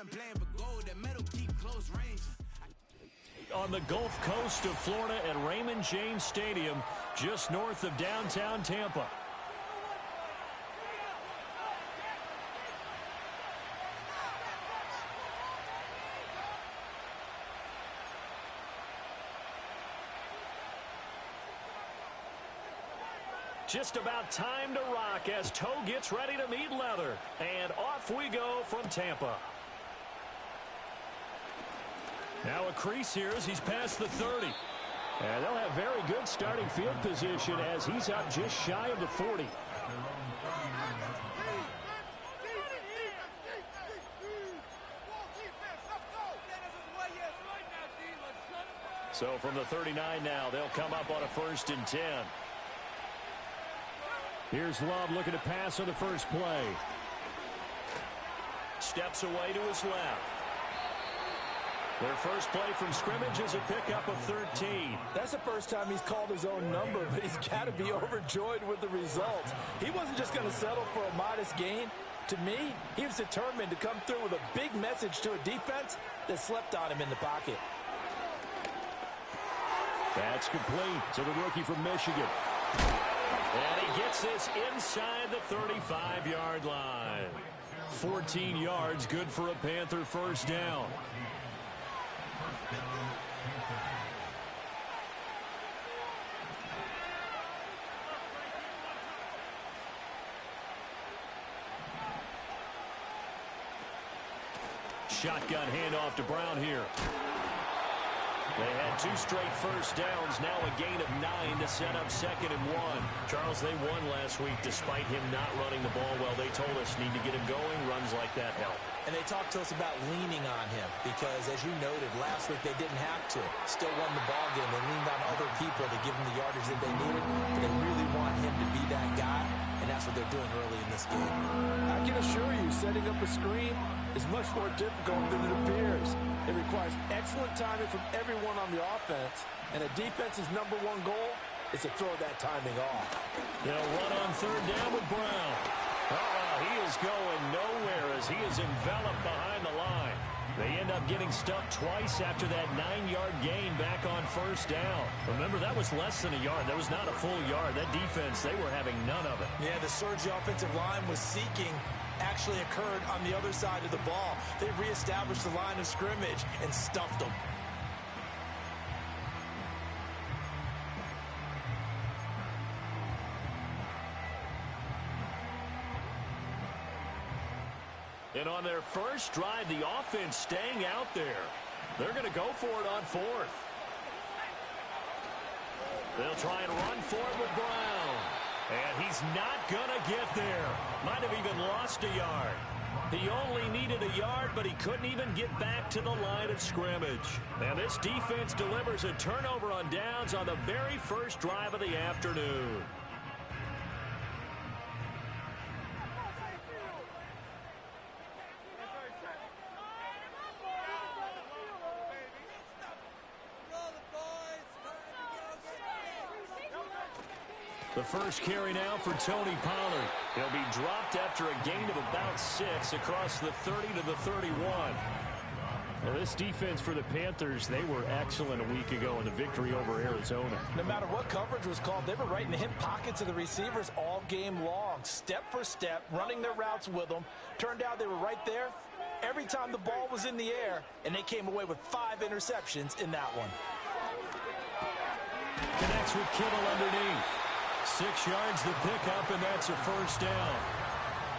I'm playing for gold. That metal keep close range. On the Gulf Coast of Florida at Raymond James Stadium, just north of downtown Tampa. Just about time to rock as toe gets ready to meet leather. And off we go from Tampa. Now a crease here as he's past the 30. And they'll have very good starting field position as he's out just shy of the 40. So from the 39 now, they'll come up on a 1st and 10. Here's Love looking to pass on the first play. Steps away to his left. Their first play from scrimmage is a pickup of 13. That's the first time he's called his own number, but he's got to be overjoyed with the results. He wasn't just going to settle for a modest gain. To me, he was determined to come through with a big message to a defense that slept on him in the pocket. That's complete to the rookie from Michigan. And he gets this inside the 35-yard line. 14 yards, good for a Panther first down. Shotgun handoff to Brown here. They had 2 straight first downs, now a gain of 9 to set up 2nd and 1. Charles, they won last week despite him not running the ball well. They told us need to get him going. Runs like that help. And they talked to us about leaning on him because, as you noted, last week they didn't have to. Still won the ball game. They leaned on other people to give them the yardage that they needed, but they really want him to be that guy, and that's what they're doing early in this game. I can assure you, setting up a screen is much more difficult than it appears. It requires excellent timing from everyone on the offense, and a defense's #1 goal is to throw that timing off. They'll run on 3rd down with Brown. He is going nowhere as he is enveloped behind the line. They end up getting stuck twice after that 9-yard gain back on 1st down. Remember, that was less than a yard. That was not a full yard. That defense, they were having none of it. Yeah, the surge the offensive line was seeking actually occurred on the other side of the ball. They reestablished the line of scrimmage and stuffed them. And on their first drive, the offense staying out there. They're going to go for it on 4th. They'll try and run for it with Brown. And he's not going to get there. Might have even lost a yard. He only needed a yard, but he couldn't even get back to the line of scrimmage. Now this defense delivers a turnover on downs on the very first drive of the afternoon. The first carry now for Tony Pollard. He'll be dropped after a gain of about 6 across the 30 to the 31. Well, this defense for the Panthers, they were excellent a week ago in the victory over Arizona. No matter what coverage was called, they were right in the hip pockets of the receivers all game long, step for step, running their routes with them. Turned out they were right there every time the ball was in the air, and they came away with 5 interceptions in that one. Connects with Kittle underneath. 6 yards the pickup, and that's a first down.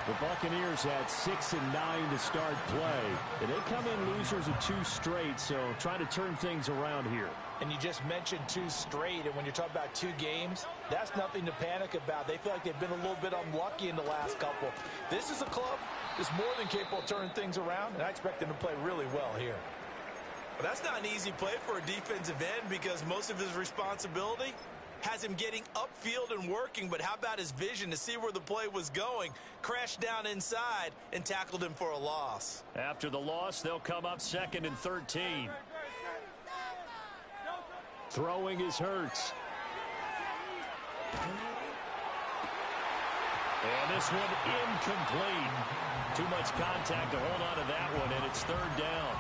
The Buccaneers had 6 and 9 to start play. And they come in losers of 2 straight, so trying to turn things around here. And you just mentioned 2 straight, and when you're talking about 2 games, that's nothing to panic about. They feel like they've been a little bit unlucky in the last couple. This is a club that's more than capable of turning things around, and I expect them to play really well here. Well, that's not an easy play for a defensive end because most of his responsibility has him getting upfield and working, but how about his vision to see where the play was going? Crashed down inside and tackled him for a loss. After the loss, they'll come up 2nd and 13. Throwing is Hurts. And this one incomplete. Too much contact to hold on to that one, and it's third down.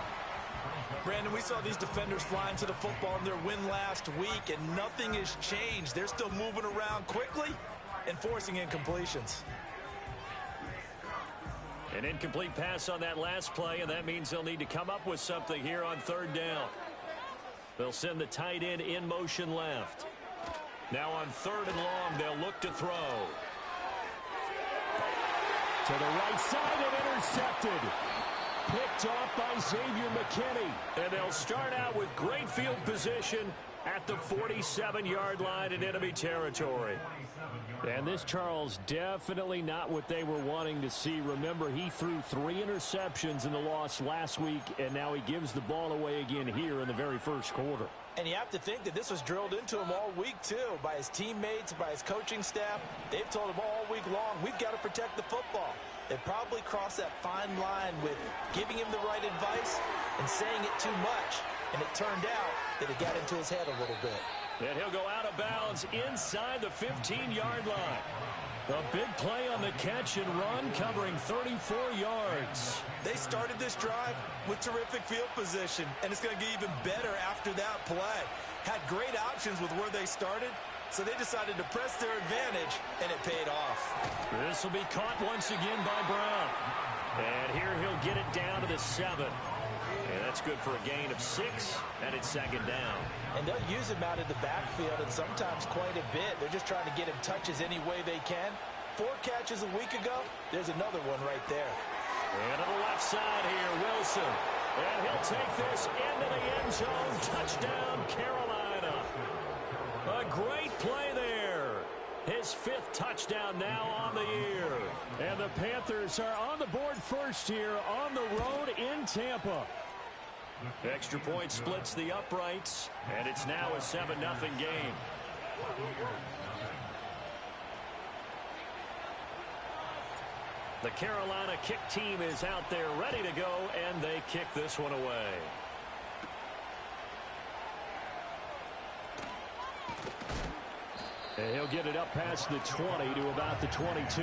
Brandon, we saw these defenders flying to the football in their win last week, and nothing has changed. They're still moving around quickly and forcing incompletions. An incomplete pass on that last play, and that means they'll need to come up with something here on third down. They'll send the tight end in motion left. Now on third and long, they'll look to throw. To the right side and intercepted. Picked off by Xavier McKinney. And they'll start out with great field position at the 47-yard line in enemy territory. And this, Charles, definitely not what they were wanting to see. Remember, he threw 3 interceptions in the loss last week, and now he gives the ball away again here in the very first quarter. And you have to think that this was drilled into him all week, too, by his teammates, by his coaching staff. They've told him all week long, we've got to protect the football. They probably crossed that fine line with giving him the right advice and saying it too much. And it turned out that it got into his head a little bit. And he'll go out of bounds inside the 15-yard line. A big play on the catch and run, covering 34 yards. They started this drive with terrific field position, and it's going to get even better after that play. Had great options with where they started, so they decided to press their advantage, and it paid off. This will be caught once again by Brown. And here he'll get it down to the 7. And that's good for a gain of 6, and it's second down. And they'll use him out of the backfield, and sometimes quite a bit. They're just trying to get him touches any way they can. 4 catches a week ago. There's another one right there. And to the left side here, Wilson. And he'll take this into the end zone. Touchdown, Carolina. A great play there. His 5th touchdown now on the year. And the Panthers are on the board first here on the road in Tampa. Extra point splits the uprights, and it's now a 7-0 game. The Carolina kick team is out there ready to go, and they kick this one away. And he'll get it up past the 20 to about the 22.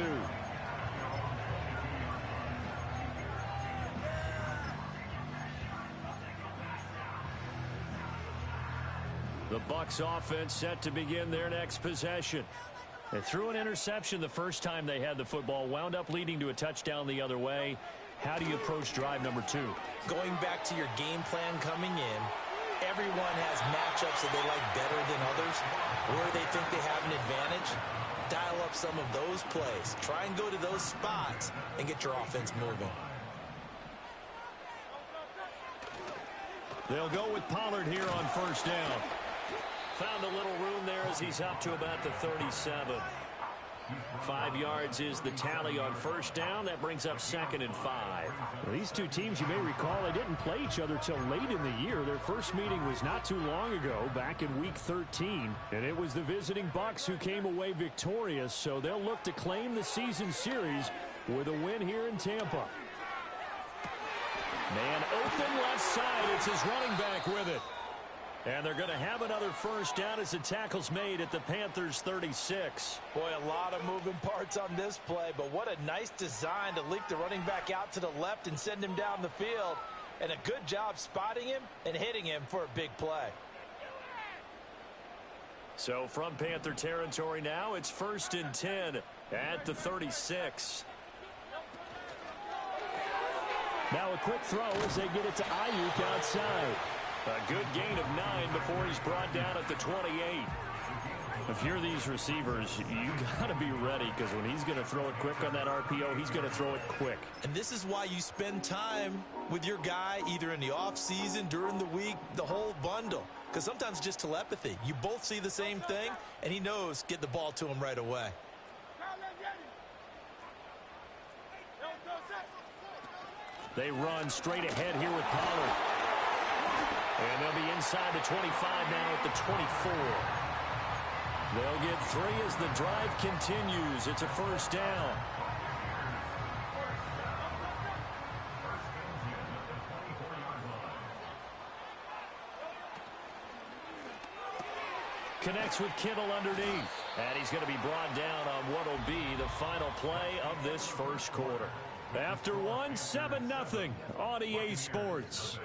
The Bucs offense set to begin their next possession. They threw an interception the first time they had the football, wound up leading to a touchdown the other way. How do you approach drive number 2? Going back to your game plan coming in, everyone has matchups that they like better than others, where they think they have an advantage. Dial up some of those plays. Try and go to those spots and get your offense moving. They'll go with Pollard here on first down. Found a little room there as he's up to about the 37. 5 yards is the tally on first down. That brings up 2nd and 5. Well, these two teams, you may recall, they didn't play each other till late in the year. Their first meeting was not too long ago, back in Week 13. And it was the visiting Bucs who came away victorious, so they'll look to claim the season series with a win here in Tampa. Man open left side. It's his running back with it. And they're going to have another first down as the tackle's made at the Panthers' 36. Boy, a lot of moving parts on this play, but what a nice design to leak the running back out to the left and send him down the field. And a good job spotting him and hitting him for a big play. So from Panther territory now, it's 1st and 10 at the 36. Now a quick throw as they get it to Ayuk outside. A good gain of 9 before he's brought down at the 28. If you're these receivers, you got to be ready, because when he's going to throw it quick on that RPO, he's going to throw it quick. And this is why you spend time with your guy either in the offseason, during the week, the whole bundle. Because sometimes just telepathy. You both see the same thing, and he knows get the ball to him right away. They run straight ahead here with Pollard. And they'll be inside the 25 now at the 24. They'll get 3 as the drive continues. It's a first down. Connects with Kittle underneath. And he's going to be brought down on what will be the final play of this first quarter. After one, 7-0 on EA Sports.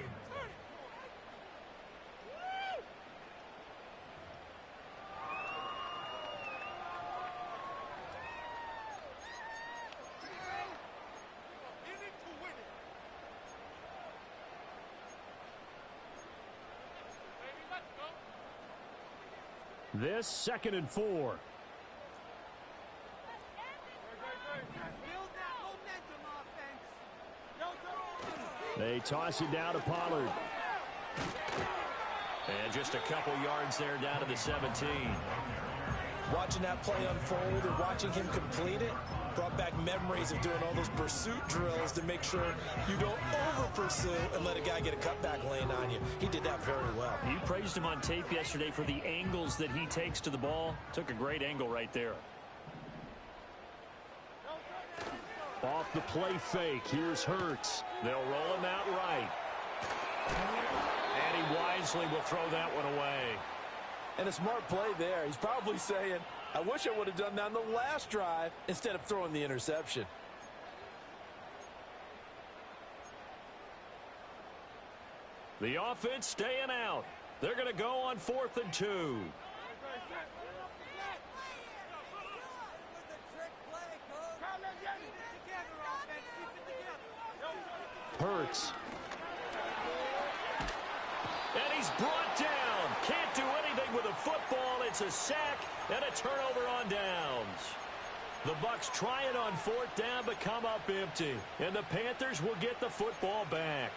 This 2nd and 4. They toss it down to Pollard. And just a couple yards there down to the 17. Watching that play unfold and watching him complete it brought back memories of doing all those pursuit drills to make sure you don't over-pursue and let a guy get a cutback lane on you. He did that very well. You praised him on tape yesterday for the angles that he takes to the ball. Took a great angle right there. Off the play fake, here's Hurts. They'll roll him out right. And he wisely will throw that one away. And a smart play there. He's probably saying, I wish I would have done that on the last drive instead of throwing the interception. The offense staying out. They're going to go on 4th and 2. Hurts. And he's brought down. Can't do anything with a football. It's a sack and a turnover on downs. The Bucs try it on 4th down but come up empty. And the Panthers will get the football back.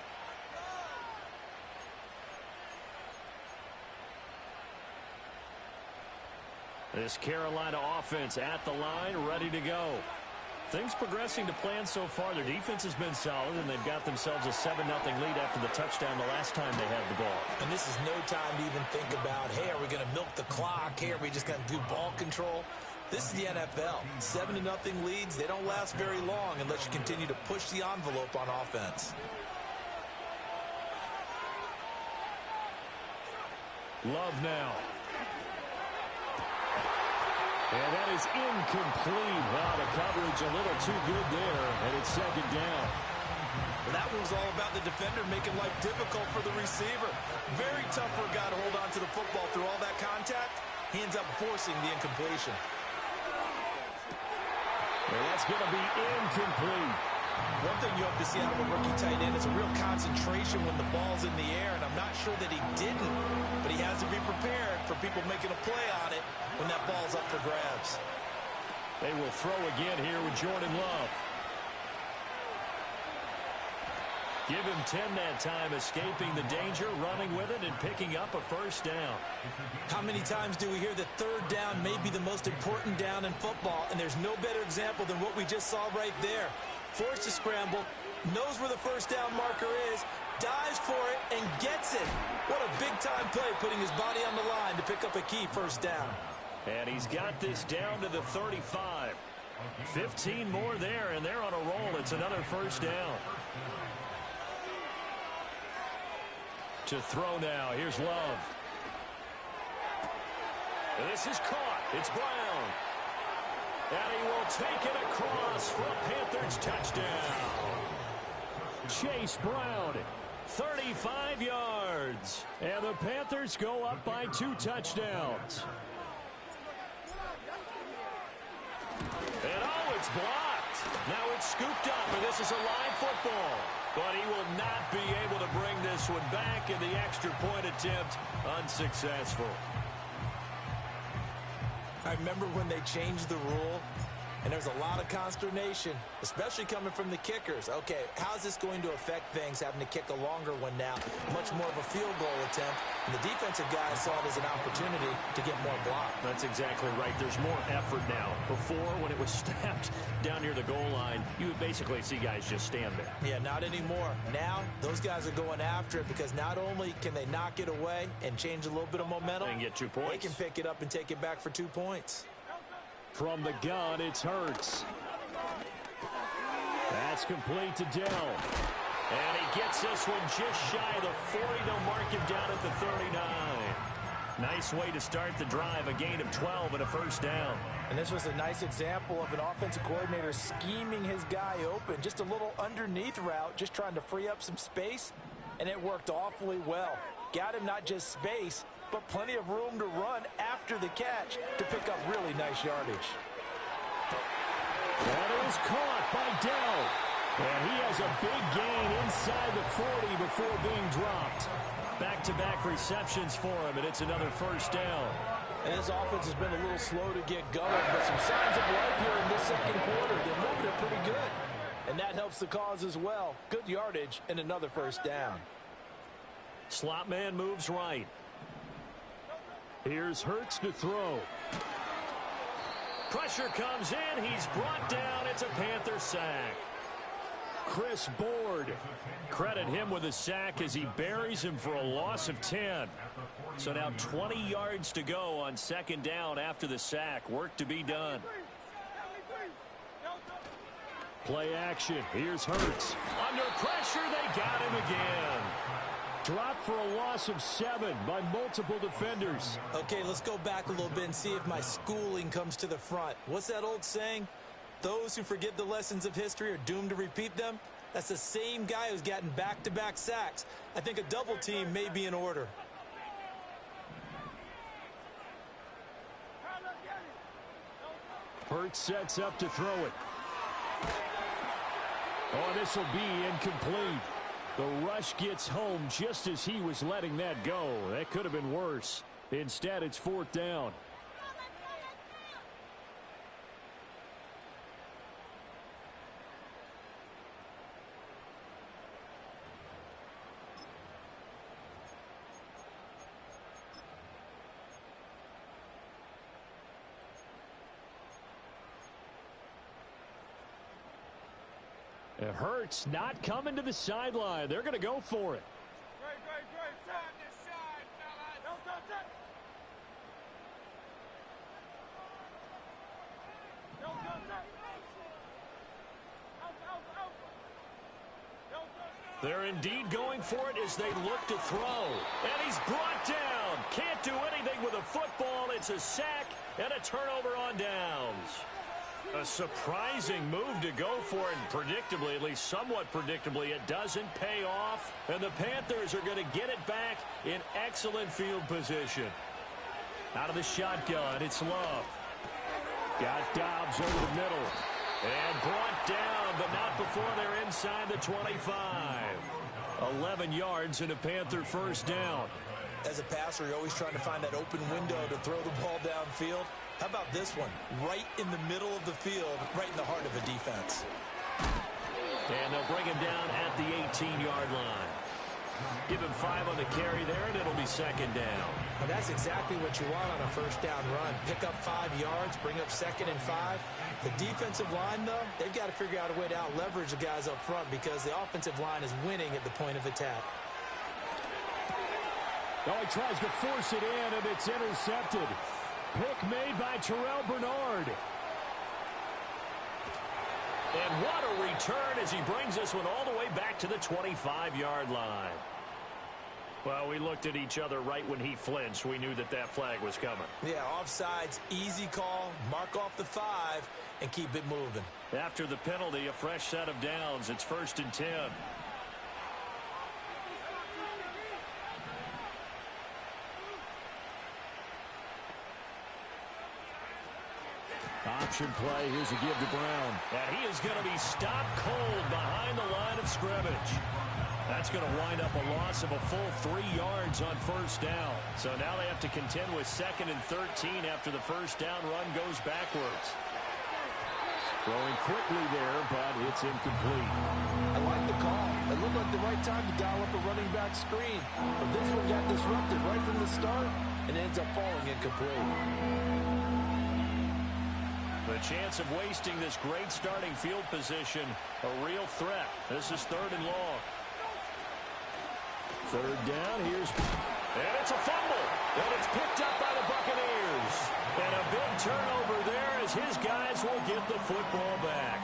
This Carolina offense at the line, ready to go. Things progressing to plan so far. Their defense has been solid, and they've got themselves a 7-0 lead after the touchdown the last time they had the ball. And this is no time to even think about, hey, are we going to milk the clock? Hey, are we just going to do ball control? This is the NFL. 7-0 leads, they don't last very long unless you continue to push the envelope on offense. Love now. And that is incomplete. Wow, the coverage a little too good there, and it's 2nd down. Well, that one was all about the defender making life difficult for the receiver. Very tough for a guy to hold on to the football through all that contact. He ends up forcing the incompletion. And that's going to be incomplete. One thing you hope to see out of a rookie tight end is a real concentration when the ball's in the air, and I'm not sure that he didn't, but he has to be prepared for people making a play on it when that ball's up for grabs. They will throw again here with Jordan Love. Give him 10 that time, escaping the danger, running with it, and picking up a 1st down. How many times do we hear that 3rd down may be the most important down in football, and there's no better example than what we just saw right there. Forced to scramble, knows where the 1st down marker is, dives for it, and gets it. What a big-time play, putting his body on the line to pick up a key 1st down. And he's got this down to the 35. 15 more there, and they're on a roll. It's another 1st down. To throw now. Here's Love. And this is caught. It's Brown. And he will take it across for a Panthers touchdown. Chase Brown, 35 yards. and the Panthers go up by 2 touchdowns. And oh, it's blocked. Now it's scooped up, and this is a live football. But he will not be able to bring this one back, in the extra point attempt unsuccessful. I remember when they changed the rule, and there's a lot of consternation, especially coming from the kickers. Okay, how's this going to affect things, having to kick a longer one now? Much more of a field goal attempt. And the defensive guys saw it as an opportunity to get more block. That's exactly right. There's more effort now. Before, when it was snapped down near the goal line, you would basically see guys just stand there. Yeah, not anymore. Now, those guys are going after it because not only can they knock it away and change a little bit of momentum, And get 2 points. they can pick it up and take it back for 2 points. From the gun, it's Hurts. That's complete to Dell. And he gets this one just shy of the 40. They'll mark him down at the 39. Nice way to start the drive, a gain of 12 and a first down. And this was a nice example of an offensive coordinator scheming his guy open. Just a little underneath route, just trying to free up some space, and it worked awfully well. Got him not just space, but plenty of room to run after the catch to pick up really nice yardage. That is caught by Dell. And he has a big gain inside the 40 before being dropped. Back-to-back receptions for him, and it's another first down. And his offense has been a little slow to get going, but some signs of life here in this second quarter. They're moving it pretty good. And that helps the cause as well. Good yardage and another first down. Slot man moves right. Here's Hurts to throw. Pressure comes in. He's brought down. It's a Panther sack. Chris Board. Credit him with a sack as he buries him for a loss of 10. So now 20 yards to go on second down after the sack. Work to be done. Play action. Here's Hurts. Under pressure, they got him again. Dropped for a loss of 7 by multiple defenders. Okay, let's go back a little bit and see if my schooling comes to the front. What's that old saying? Those who forget the lessons of history are doomed to repeat them. That's the same guy who's gotten back-to-back sacks. I think a double team may be in order. Hurts sets up to throw it. Oh, this will be incomplete. The rush gets home just as he was letting that go. That could have been worse. Instead, it's fourth down. It hurts not coming to the sideline. They're going to go for it. They're indeed going for it as they look to throw. And he's brought down. Can't do anything with a football. It's a sack and a turnover on downs. A surprising move to go for it, and predictably, at least somewhat predictably, it doesn't pay off. And the Panthers are going to get it back in excellent field position. Out of the shotgun, it's Love. Got Dobbs over the middle. And brought down, but not before they're inside the 25. 11 yards and a Panther first down. As a passer, you're always trying to find that open window to throw the ball downfield. How about this one? Right in the middle of the field, right in the heart of the defense. And they'll bring him down at the 18-yard line. Give him 5 on the carry there, and it'll be second down. And that's exactly what you want on a first down run. Pick up 5 yards, bring up second and 5. The defensive line, though, they've got to figure out a way to out-leverage the guys up front because the offensive line is winning at the point of attack. Oh, he tries to force it in, and it's intercepted. Pick made by Terrell Bernard. And what a return as he brings this one all the way back to the 25-yard line. Well, we looked at each other right when he flinched. We knew that that flag was coming. Yeah, offsides, easy call, mark off the 5, and keep it moving. After the penalty, a fresh set of downs. It's 1st and 10. Option play. Here's a give to Brown. And he is going to be stopped cold behind the line of scrimmage. That's going to wind up a loss of a full 3 yards on first down. So now they have to contend with 2nd and 13 after the first down run goes backwards. Throwing quickly there, but it's incomplete. I like the call. It looked like the right time to dial up a running back screen. But this one got disrupted right from the start and ends up falling incomplete. The chance of wasting this great starting field position, a real threat. This is 3rd and long. 3rd down, and it's a fumble, and it's picked up by the Buccaneers. And a big turnover there as his guys will get the football back.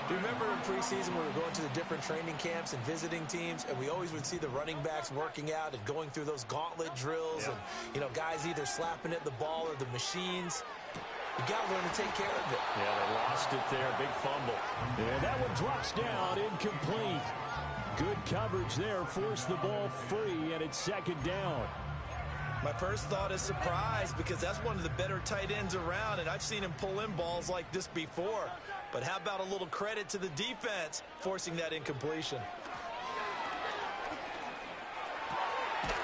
Do you remember in preseason when we were going to the different training camps and visiting teams, and we always would see the running backs working out and going through those gauntlet drills, and, you know, guys either slapping at the ball or the machines. You got to learn to take care of it. Yeah, they lost it there. Big fumble. And that one drops down, incomplete. Good coverage there. Forced the ball free, and it's second down. My first thought is surprise, because that's one of the better tight ends around, and I've seen him pull in balls like this before. But how about a little credit to the defense forcing that incompletion?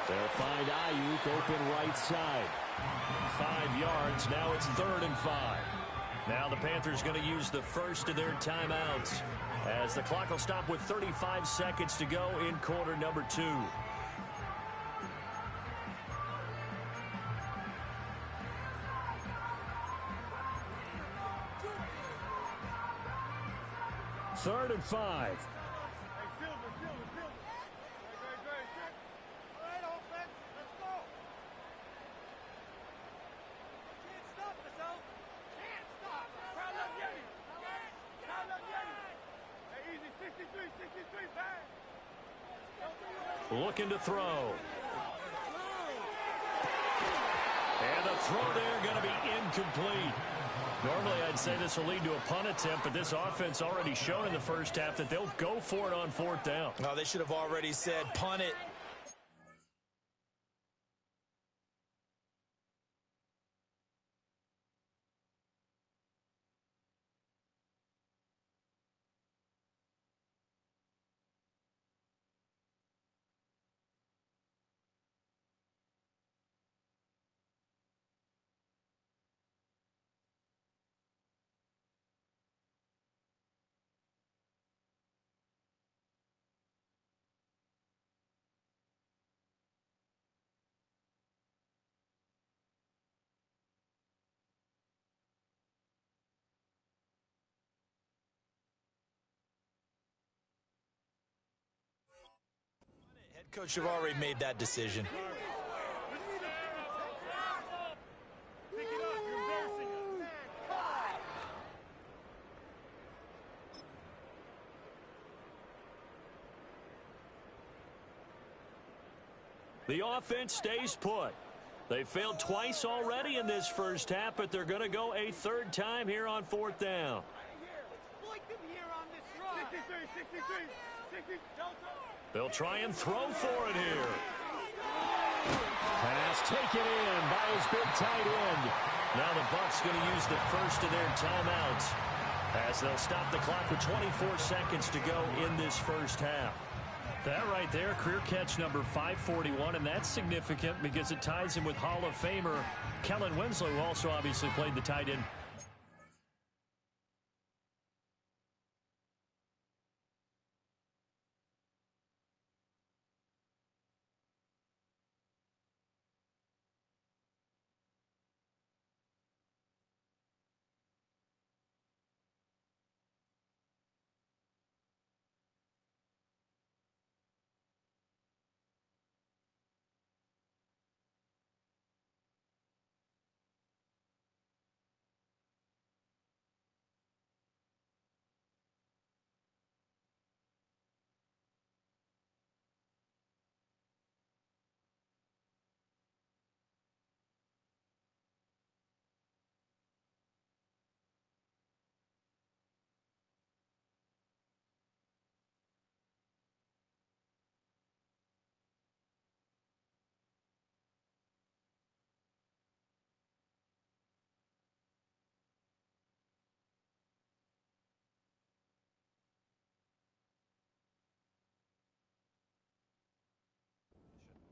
They'll find Ayuk open right side. 5 yards. Now it's 3rd and 5. Now the Panthers going to use the first of their timeouts as the clock will stop with 35 seconds to go in quarter number 2. Third and 5. Looking to throw. And the throw there going to be incomplete. Normally, I'd say this will lead to a punt attempt, but this offense already shown in the first half that they'll go for it on 4th down. Oh, they should have already said punt it. Head coach should have already made that decision. The offense stays put. They failed twice already in this first half, but they're going to go a 3rd time here on 4th down. They'll try and throw for it here. Pass taken in by his big tight end. Now the Bucs going to use the first of their timeouts as they'll stop the clock with 24 seconds to go in this first half. That right there, career catch number 541, and that's significant because it ties him with Hall of Famer Kellen Winslow, who also obviously played the tight end.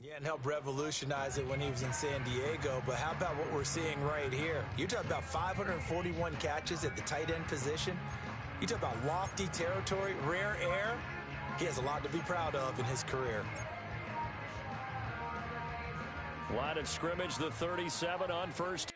Yeah, and helped revolutionize it when he was in San Diego. But how about what we're seeing right here? You talk about 541 catches at the tight end position. You talk about lofty territory, rare air. He has a lot to be proud of in his career. Line of scrimmage, the 37 on first